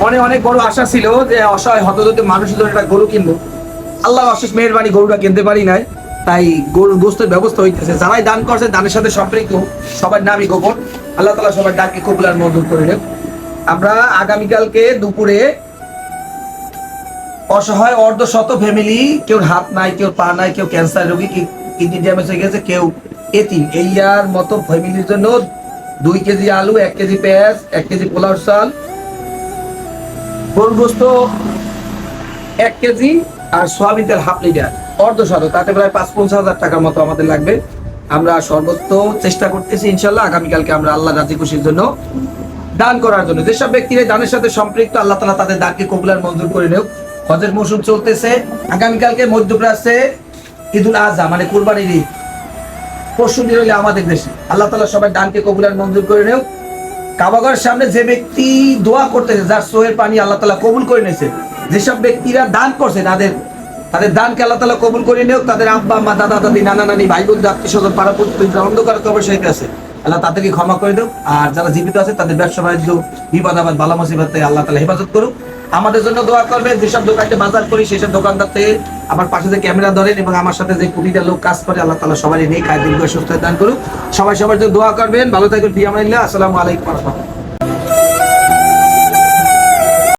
মনে অনেক বড় আশা ছিল যে অসহায় হতদরিদ্র মানুষের জন্য একটা গরু কিনবো। আল্লাহ অশেষ মেহেরবানি গরুটা কিনতে পারি নাই, তাই গরুর গোস্তের ব্যবস্থা হইতেছে। যারাই দান করছে দানের সাথে সম্পৃক্ত সবার নামই গোপন। আল্লাহ তাআলা সবার ডাকে কবুল আর মঞ্জুর করে নেন। আমরা আগামীকালকে দুপুরে অসহায় অর্ধশত ফ্যামিলি, কেউ হাত নাই, কেউ পা নাই, কেউ ক্যান্সার রোগী, কিডনি ড্যামেজ হয়ে গেছে, কেউ এতিম, এই আর মতো ফ্যামিলির জন্য 2 কেজি আলু, 1 কেজি পেঁয়াজ, 1 কেজি পোলাও চাল, গরুর গোস্ত 1 কেজি আর সোয়াবিন তেল হাফ লিটার, অর্ধশত, তাতে প্রায় ৫-৫০ টাকার মতো আমাদের লাগবে। আমরা সর্বোচ্চ চেষ্টা করতেছি ইনশাল্লাহ আগামীকালকে আমরা আল্লাহ রাজি খুশির জন্য দান করার জন্য। যেসব ব্যক্তিরা দানের সাথে সম্পৃক্ত আল্লাহ তাআলা তাদের দানকে কবুল আর মঞ্জুর করে নেও। হজের মৌসুম চলতেছে, আগামীকালকে মধ্যপ্রাচ্যে ঈদুল আজহা মানে কুরবানির ঈদ, পরশু দিন হইলে আমাদের দেশে। আল্লাহ তাআলা সবাই দানকে কবুল আর মঞ্জুর করে নেও। কাবাগরের সামনে যে ব্যক্তি দোয়া করতেছে, যার চোখের পানি আল্লাহ তাআলা কবুল করে নিয়েছে, যেসব ব্যক্তিরা দান করছে তাদের দানকে আল্লাহ তাআলা কবুল করে নেও। তাদের আব্বা আম্মা, দাদা দাদি, নানা নানি, ভাই বন্ধু, আত্মীয় স্বজন, পাড়া প্রতিবেশী অন্ধকার কবর সহিত আছে, আল্লাহ তাদেরকে ক্ষমা করে দেও। আর যারা জীবিত আছে তাদের ব্যবসা বাণিজ্য, বিপদ আপদ, বালা মুসিবতে আল্লাহ তাআলা হেফাজত করুক। আমাদের জন্য দোয়া করবেন। যেসব দোকানে বাজার করি সেসব দোকানদার থেকে আমার পাশে যে ক্যামেরা ধরেন এবং আমার সাথে যে কোটিটা লোক কাজ করে, আল্লাহ তাআলা সবারই নেক আয় দীর্ঘ সুস্থ দান করুক। সবাই সবার জন্য দোয়া করবেন। ভালো থাকবেন। ফি আমানিল্লাহ। আসসালামু আলাইকুম ওয়া রাহমাতুল্লাহ।